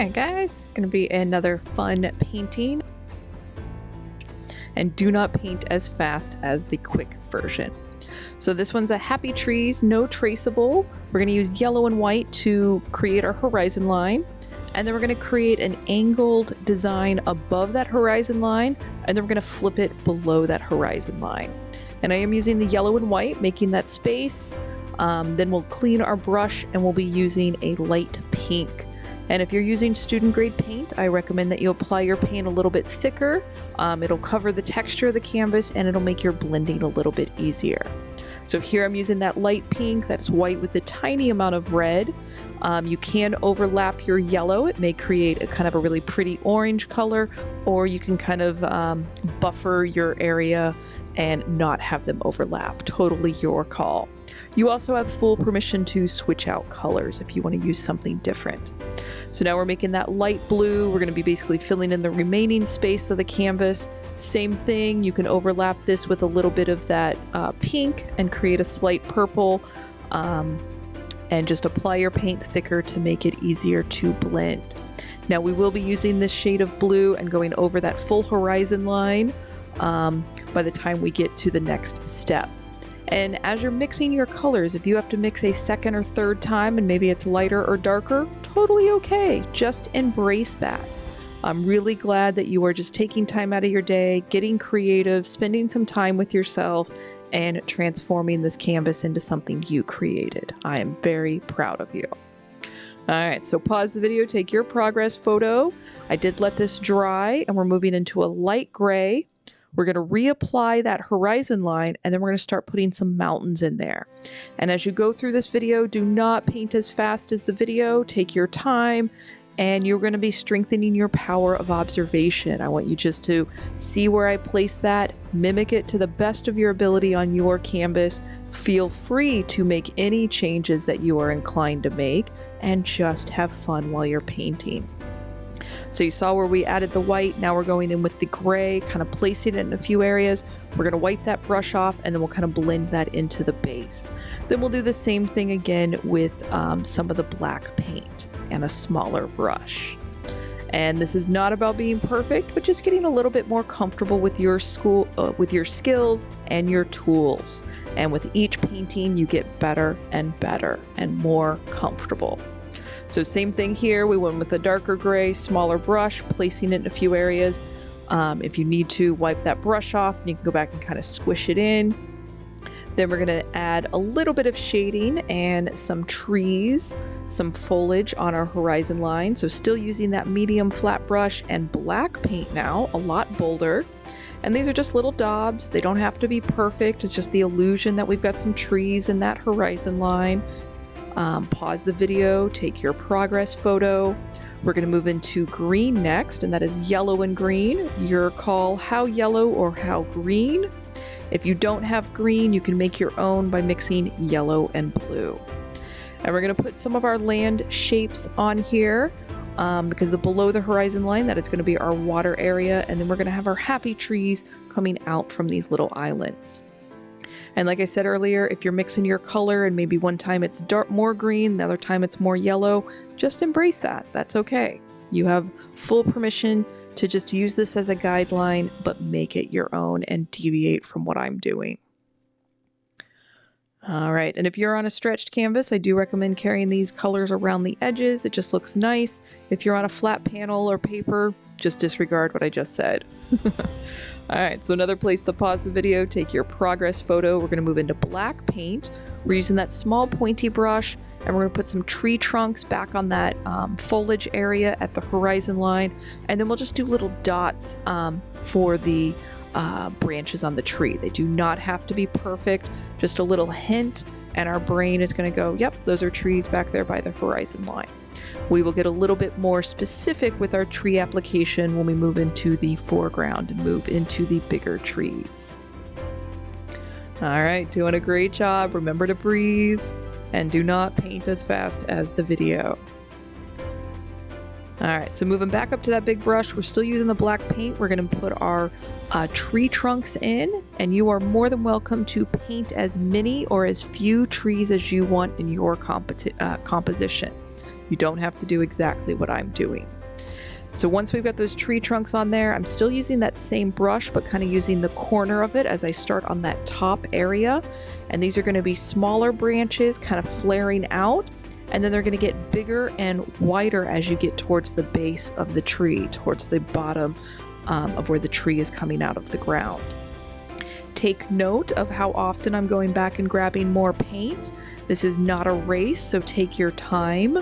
Alright guys, it's going to be another fun painting. And do not paint as fast as the quick version. So this one's a happy trees, no traceable. We're going to use yellow and white to create our horizon line. And then we're going to create an angled design above that horizon line. And then we're going to flip it below that horizon line. And I am using the yellow and white, making that space. Then we'll clean our brush and we'll be using a light pink. And if you're using student grade paint, I recommend that you apply your paint a little bit thicker. It'll cover the texture of the canvas and it'll make your blending a little bit easier. So here I'm using that light pink, that's white with a tiny amount of red. You can overlap your yellow. It may create a kind of a really pretty orange color, or you can kind of buffer your area and not have them overlap. Totally your call. You also have full permission to switch out colors if you want to use something different. So now we're making that light blue. We're going to be basically filling in the remaining space of the canvas. Same thing, you can overlap this with a little bit of that pink and create a slight purple, and just apply your paint thicker to make it easier to blend. Now we will be using this shade of blue and going over that full horizon line by the time we get to the next step. And as you're mixing your colors, if you have to mix a second or third time and maybe it's lighter or darker, totally okay. Just embrace that. I'm really glad that you are just taking time out of your day, getting creative, spending some time with yourself, and transforming this canvas into something you created. I am very proud of you. All right, so pause the video, take your progress photo. I did let this dry and we're moving into a light gray. We're going to reapply that horizon line and then we're going to start putting some mountains in there. And as you go through this video, do not paint as fast as the video. Take your time and you're going to be strengthening your power of observation. I want you just to see where I place that, mimic it to the best of your ability on your canvas. Feel free to make any changes that you are inclined to make and just have fun while you're painting. So you saw where we added the white. Now we're going in with the gray, kind of placing it in a few areas. We're going to wipe that brush off and then we'll kind of blend that into the base. Then we'll do the same thing again with some of the black paint and a smaller brush. And this is not about being perfect, but just getting a little bit more comfortable with your skills and your tools. And with each painting, you get better and better and more comfortable. So same thing here, we went with a darker gray, smaller brush, placing it in a few areas. If you need to wipe that brush off, and you can go back and kind of squish it in. Then we're gonna add a little bit of shading and some trees, some foliage on our horizon line. So still using that medium flat brush and black paint now, a lot bolder. And these are just little daubs. They don't have to be perfect. It's just the illusion that we've got some trees in that horizon line. Pause the video, take your progress photo. We're going to move into green next, and that is yellow and green. Your call, how yellow or how green. If you don't have green, you can make your own by mixing yellow and blue. And we're going to put some of our land shapes on here because below the horizon line, that is going to be our water area. And then we're going to have our happy trees coming out from these little islands. And like I said earlier, if you're mixing your color and maybe one time it's more green, the other time it's more yellow, just embrace that. That's okay. You have full permission to just use this as a guideline, but make it your own and deviate from what I'm doing. All right, and if you're on a stretched canvas, I do recommend carrying these colors around the edges. It just looks nice. If you're on a flat panel or paper, just disregard what I just said. All right, so another place to pause the video, take your progress photo. We're gonna move into black paint. We're using that small pointy brush and we're gonna put some tree trunks back on that foliage area at the horizon line. And then we'll just do little dots for the branches on the tree. They do not have to be perfect, just a little hint. And our brain is gonna go, yep, those are trees back there by the horizon line. We will get a little bit more specific with our tree application when we move into the foreground and move into the bigger trees. All right, doing a great job. Remember to breathe and do not paint as fast as the video. All right, so moving back up to that big brush, we're still using the black paint. We're gonna put our tree trunks in, and you are more than welcome to paint as many or as few trees as you want in your composition. You don't have to do exactly what I'm doing. So once we've got those tree trunks on there, I'm still using that same brush, but kind of using the corner of it as I start on that top area. And these are going to be smaller branches kind of flaring out, and then they're going to get bigger and wider as you get towards the base of the tree, towards the bottom of where the tree is coming out of the ground. Take note of how often I'm going back and grabbing more paint. This is not a race, so take your time.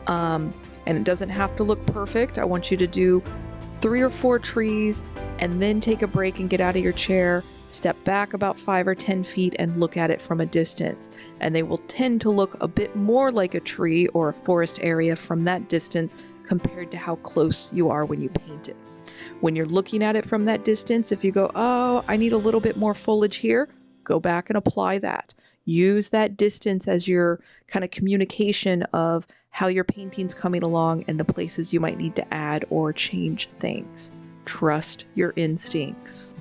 And it doesn't have to look perfect. I want you to do 3 or 4 trees and then take a break and get out of your chair, step back about 5 or 10 feet and look at it from a distance. And they will tend to look a bit more like a tree or a forest area from that distance compared to how close you are when you paint it. When you're looking at it from that distance, if you go, oh, I need a little bit more foliage here, go back and apply that. Use that distance as your kind of communication of how your painting's coming along and the places you might need to add or change things. Trust your instincts.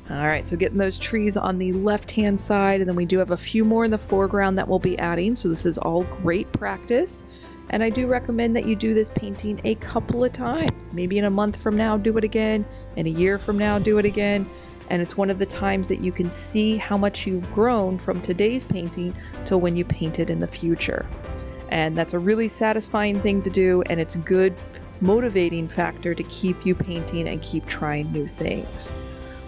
All right, so getting those trees on the left-hand side, and then we do have a few more in the foreground that we'll be adding, so this is all great practice. And I do recommend that you do this painting a couple of times. Maybe in a month from now, do it again. In a year from now, do it again. And it's one of the times that you can see how much you've grown from today's painting to when you paint it in the future. And that's a really satisfying thing to do, and it's a good motivating factor to keep you painting and keep trying new things.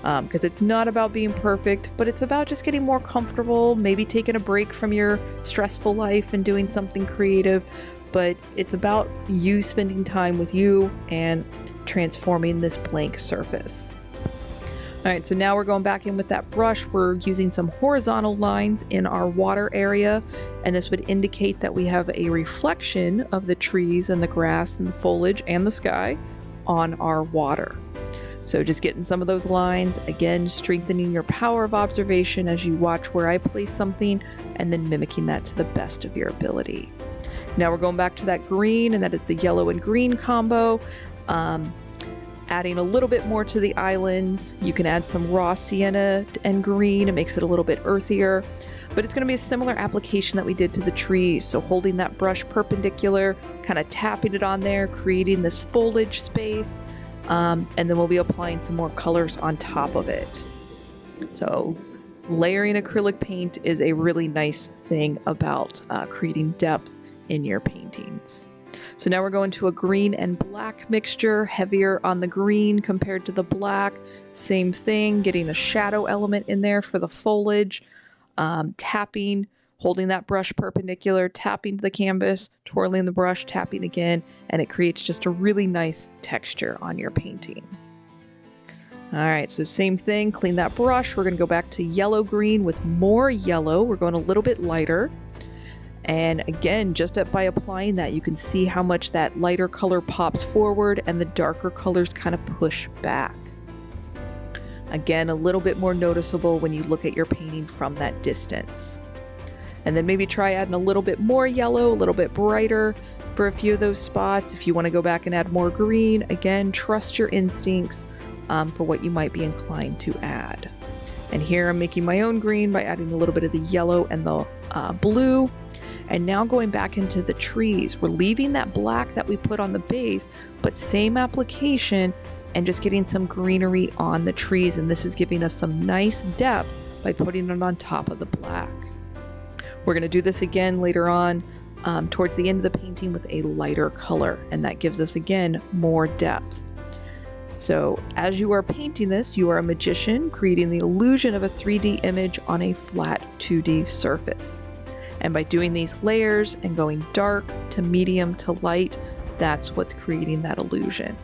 Because it's not about being perfect, but it's about just getting more comfortable, maybe taking a break from your stressful life and doing something creative. But it's about you spending time with you and transforming this blank surface. All right, so now we're going back in with that brush. We're using some horizontal lines in our water area, and this would indicate that we have a reflection of the trees and the grass and the foliage and the sky on our water. So just getting some of those lines, again, strengthening your power of observation as you watch where I place something and then mimicking that to the best of your ability. Now we're going back to that green, and that is the yellow and green combo. Adding a little bit more to the islands. You can add some raw sienna and green. It makes it a little bit earthier, but it's going to be a similar application that we did to the trees. So holding that brush perpendicular, kind of tapping it on there, creating this foliage space, and then we'll be applying some more colors on top of it. So layering acrylic paint is a really nice thing about creating depth in your paintings. So now we're going to a green and black mixture, heavier on the green compared to the black. Same thing, getting a shadow element in there for the foliage, tapping, holding that brush perpendicular, tapping to the canvas, twirling the brush, tapping again, and it creates just a really nice texture on your painting. All right, so same thing, clean that brush. We're gonna go back to yellow-green with more yellow. We're going a little bit lighter. And again, just by applying that, you can see how much that lighter color pops forward and the darker colors kind of push back. Again, a little bit more noticeable when you look at your painting from that distance. And then maybe try adding a little bit more yellow, a little bit brighter for a few of those spots. If you want to go back and add more green, again, trust your instincts for what you might be inclined to add. And here I'm making my own green by adding a little bit of the yellow and the blue. And now going back into the trees, we're leaving that black that we put on the base, but same application and just getting some greenery on the trees. And this is giving us some nice depth by putting it on top of the black. We're going to do this again later on towards the end of the painting with a lighter color, and that gives us again more depth. So as you are painting this, you are a magician creating the illusion of a 3D image on a flat 2D surface. And by doing these layers and going dark to medium to light, that's what's creating that illusion.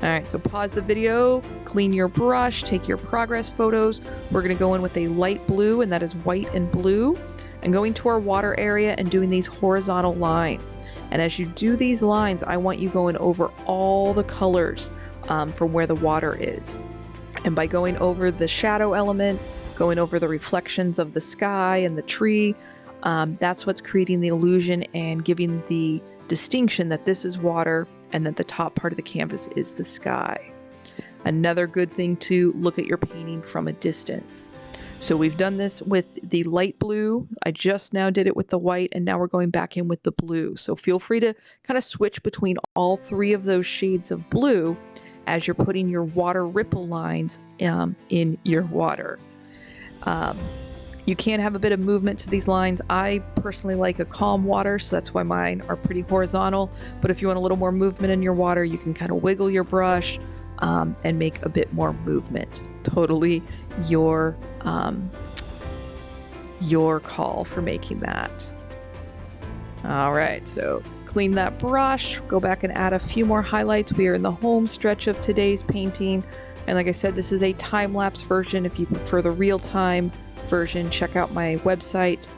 All right, so pause the video, clean your brush, take your progress photos. We're gonna go in with a light blue, and that is white and blue, and going to our water area and doing these horizontal lines. And as you do these lines, I want you going over all the colors from where the water is. And by going over the shadow elements, going over the reflections of the sky and the tree, that's what's creating the illusion and giving the distinction that this is water and that the top part of the canvas is the sky. Another good thing to look at your painting from a distance. So we've done this with the light blue. I just now did it with the white, and now we're going back in with the blue. So feel free to kind of switch between all three of those shades of blue as you're putting your water ripple lines in your water. You can have a bit of movement to these lines. I personally like a calm water, so that's why mine are pretty horizontal. But if you want a little more movement in your water, you can kind of wiggle your brush and make a bit more movement. Totally your call for making that. All right, so clean that brush, go back and add a few more highlights. We are in the home stretch of today's painting. And like I said, this is a time-lapse version. If you prefer the real-time version, check out my website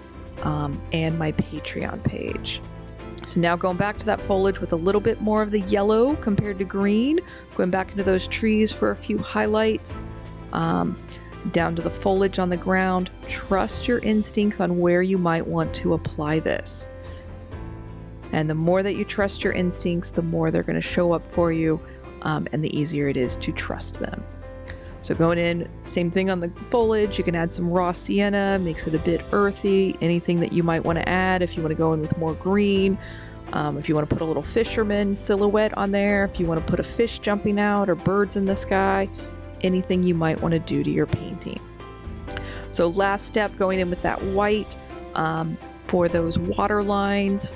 and my Patreon page. So now going back to that foliage with a little bit more of the yellow compared to green, going back into those trees for a few highlights, down to the foliage on the ground. Trust your instincts on where you might want to apply this. And the more that you trust your instincts, the more they're going to show up for you, and the easier it is to trust them. So going in, same thing on the foliage. You can add some raw sienna, makes it a bit earthy. Anything that you might want to add, if you want to go in with more green, if you want to put a little fisherman silhouette on there, if you want to put a fish jumping out or birds in the sky, anything you might want to do to your painting. So last step, going in with that white for those water lines.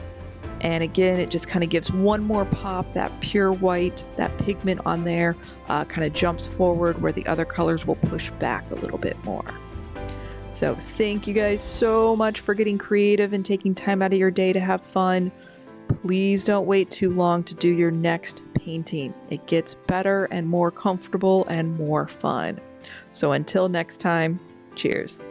And again, it just kind of gives one more pop. That pure white, that pigment on there kind of jumps forward where the other colors will push back a little bit more. So thank you guys so much for getting creative and taking time out of your day to have fun. Please don't wait too long to do your next painting. It gets better and more comfortable and more fun. So until next time, cheers.